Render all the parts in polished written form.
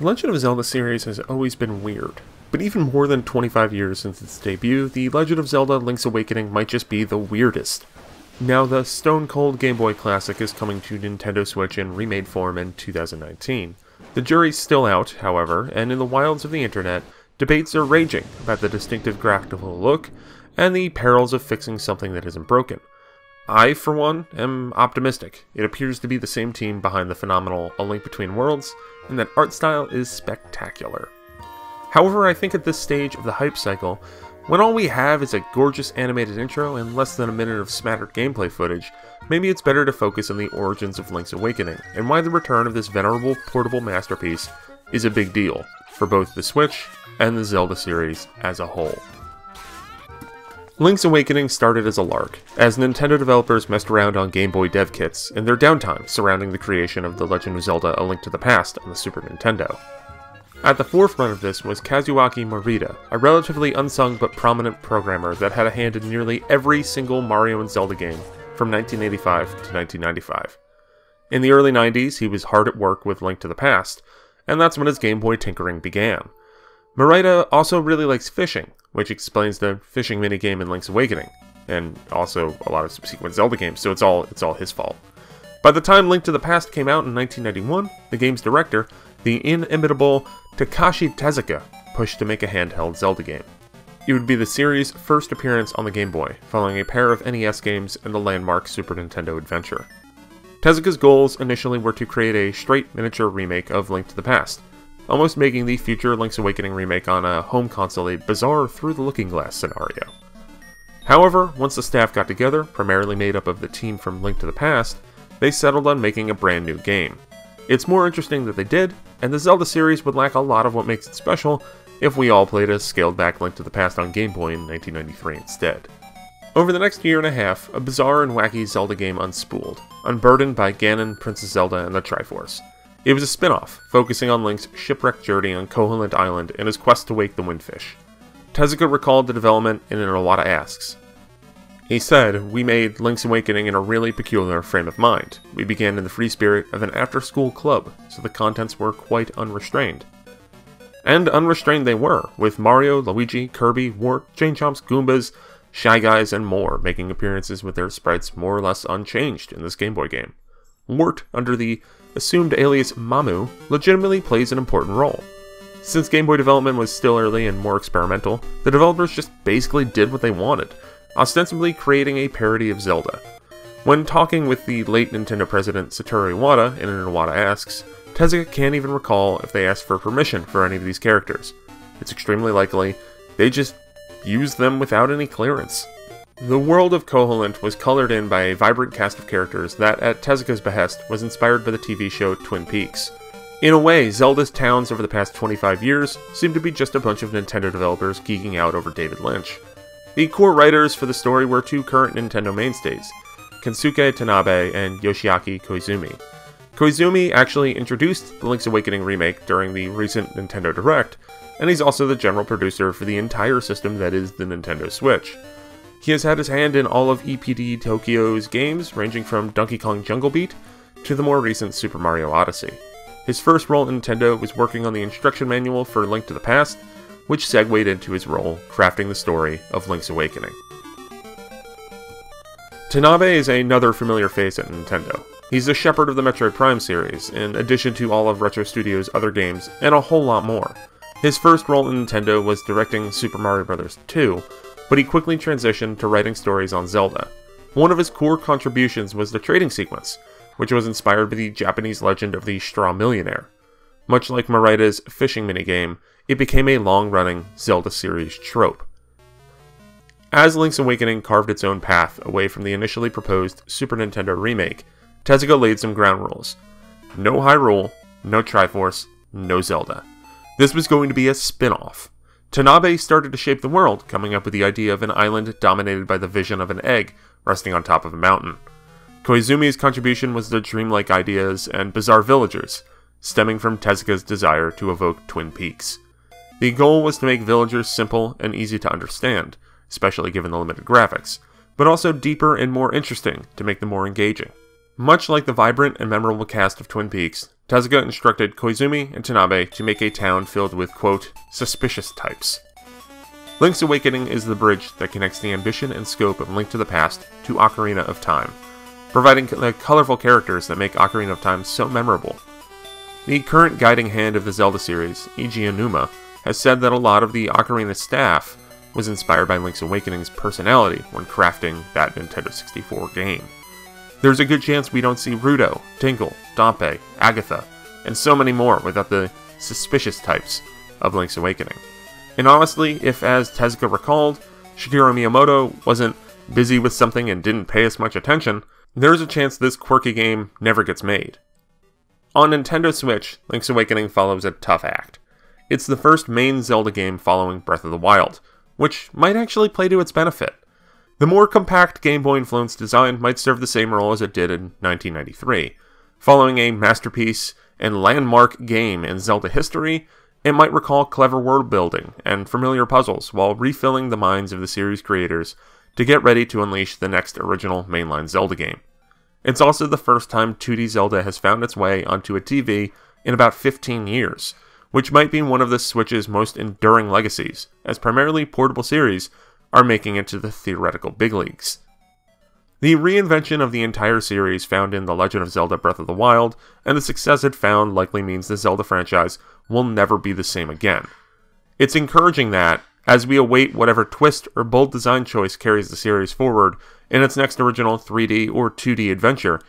The Legend of Zelda series has always been weird, but even more than 25 years since its debut, The Legend of Zelda Link's Awakening might just be the weirdest. Now, the stone-cold Game Boy classic is coming to Nintendo Switch in remade form in 2019. The jury's still out, however, and in the wilds of the internet, debates are raging about the distinctive graphical look and the perils of fixing something that isn't broken. I, for one, am optimistic. It appears to be the same team behind the phenomenal A Link Between Worlds, and that art style is spectacular. However, I think at this stage of the hype cycle, when all we have is a gorgeous animated intro and less than a minute of smattered gameplay footage, maybe it's better to focus on the origins of Link's Awakening, and why the return of this venerable portable masterpiece is a big deal, for both the Switch and the Zelda series as a whole. Link's Awakening started as a lark, as Nintendo developers messed around on Game Boy dev kits in their downtime surrounding the creation of The Legend of Zelda: A Link to the Past on the Super Nintendo. At the forefront of this was Kazuaki Morita, a relatively unsung but prominent programmer that had a hand in nearly every single Mario and Zelda game from 1985 to 1995. In the early 90s, he was hard at work with Link to the Past, and that's when his Game Boy tinkering began. Morita also really likes fishing, which explains the fishing minigame in Link's Awakening, and also a lot of subsequent Zelda games, so it's all his fault. By the time Link to the Past came out in 1991, the game's director, the inimitable Takashi Tezuka, pushed to make a handheld Zelda game. It would be the series' first appearance on the Game Boy, following a pair of NES games and the landmark Super Nintendo adventure. Tezuka's goals initially were to create a straight miniature remake of Link to the Past, almost making the future Link's Awakening remake on a home console a bizarre through-the-looking-glass scenario. However, once the staff got together, primarily made up of the team from Link to the Past, they settled on making a brand new game. It's more interesting that they did, and the Zelda series would lack a lot of what makes it special if we all played a scaled-back Link to the Past on Game Boy in 1993 instead. Over the next year and a half, a bizarre and wacky Zelda game unspooled, unburdened by Ganon, Princess Zelda, and the Triforce. It was a spin-off, focusing on Link's shipwrecked journey on Koholint Island and his quest to wake the Windfish. Tezuka recalled the development in an Iwata Asks. He said, "We made Link's Awakening in a really peculiar frame of mind. We began in the free spirit of an after-school club, so the contents were quite unrestrained." And unrestrained they were, with Mario, Luigi, Kirby, Wart, Chain Chomps, Goombas, Shy Guys, and more making appearances with their sprites more or less unchanged in this Game Boy game. Wart, under the assumed alias Mamu, legitimately plays an important role. Since Game Boy development was still early and more experimental, the developers just basically did what they wanted, ostensibly creating a parody of Zelda. When talking with the late Nintendo president Satoru Iwata in an Iwata Asks, Tezuka can't even recall if they asked for permission for any of these characters. It's extremely likely they just used them without any clearance. The world of Koholint was colored in by a vibrant cast of characters that, at Tezuka's behest, was inspired by the TV show Twin Peaks. In a way, Zelda's towns over the past 25 years seem to be just a bunch of Nintendo developers geeking out over David Lynch. The core writers for the story were two current Nintendo mainstays, Kensuke Tanabe and Yoshiaki Koizumi. Koizumi actually introduced the Link's Awakening remake during the recent Nintendo Direct, and he's also the general producer for the entire system that is the Nintendo Switch. He has had his hand in all of EPD Tokyo's games, ranging from Donkey Kong Jungle Beat to the more recent Super Mario Odyssey. His first role at Nintendo was working on the instruction manual for Link to the Past, which segued into his role crafting the story of Link's Awakening. Tanabe is another familiar face at Nintendo. He's the shepherd of the Metroid Prime series, in addition to all of Retro Studios' other games, and a whole lot more. His first role in Nintendo was directing Super Mario Bros. 2, but he quickly transitioned to writing stories on Zelda. One of his core contributions was the trading sequence, which was inspired by the Japanese legend of the Straw Millionaire. Much like Morita's fishing minigame, it became a long-running Zelda series trope. As Link's Awakening carved its own path away from the initially proposed Super Nintendo remake, Tezuka laid some ground rules. No Hyrule, no Triforce, no Zelda. This was going to be a spin-off. Tanabe started to shape the world, coming up with the idea of an island dominated by the vision of an egg resting on top of a mountain. Koizumi's contribution was the dreamlike ideas and bizarre villagers, stemming from Tezuka's desire to evoke Twin Peaks. The goal was to make villagers simple and easy to understand, especially given the limited graphics, but also deeper and more interesting to make them more engaging. Much like the vibrant and memorable cast of Twin Peaks, Tezuka instructed Koizumi and Tanabe to make a town filled with, quote, suspicious types. Link's Awakening is the bridge that connects the ambition and scope of Link to the Past to Ocarina of Time, providing the colorful characters that make Ocarina of Time so memorable. The current guiding hand of the Zelda series, Eiji Aonuma, has said that a lot of the Ocarina staff was inspired by Link's Awakening's personality when crafting that Nintendo 64 game. There's a good chance we don't see Ruto, Tingle, Dampé, Agatha, and so many more without the suspicious types of Link's Awakening. And honestly, if, as Tezuka recalled, Shigeru Miyamoto wasn't busy with something and didn't pay us much attention, there's a chance this quirky game never gets made. On Nintendo Switch, Link's Awakening follows a tough act. It's the first main Zelda game following Breath of the Wild, which might actually play to its benefit. The more compact Game Boy influenced design might serve the same role as it did in 1993. Following a masterpiece and landmark game in Zelda history, it might recall clever world building and familiar puzzles while refilling the minds of the series creators to get ready to unleash the next original mainline Zelda game. It's also the first time 2D Zelda has found its way onto a TV in about 15 years, which might be one of the Switch's most enduring legacies, as primarily portable series are making it to the theoretical big leagues. The reinvention of the entire series found in The Legend of Zelda Breath of the Wild, and the success it found likely means the Zelda franchise will never be the same again. It's encouraging that, as we await whatever twist or bold design choice carries the series forward in its next original 3D or 2D adventure,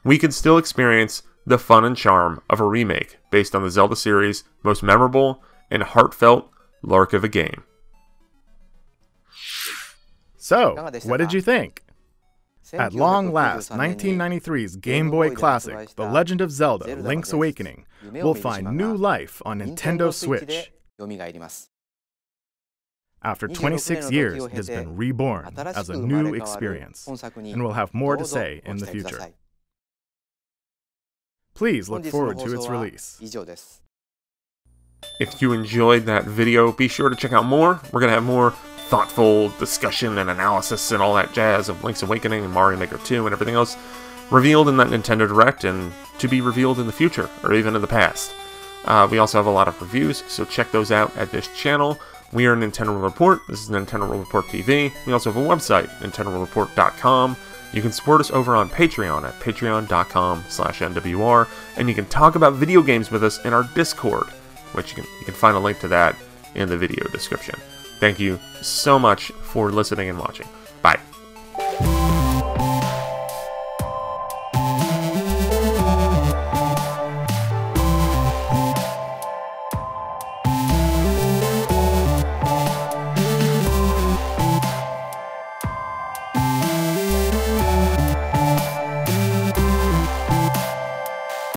we can still experience the fun and charm of a remake based on the Zelda series' most memorable and heartfelt lark of a game. So, what did you think? At long last, 1993's Game Boy classic, The Legend of Zelda Link's Awakening, will find new life on Nintendo Switch. After 26 years, it has been reborn as a new experience, and we'll have more to say in the future. Please look forward to its release. If you enjoyed that video, be sure to check out more. We're going to have more thoughtful discussion and analysis and all that jazz of Link's Awakening and Mario Maker 2 and everything else revealed in that Nintendo Direct and to be revealed in the future, or even in the past. We also have a lot of reviews, so check those out at this channel. We are Nintendo World Report. This is Nintendo World Report TV. We also have a website, nintendoworldreport.com. You can support us over on Patreon at patreon.com/NWR, and you can talk about video games with us in our Discord, which you can find a link to that in the video description. Thank you so much for listening and watching. Bye.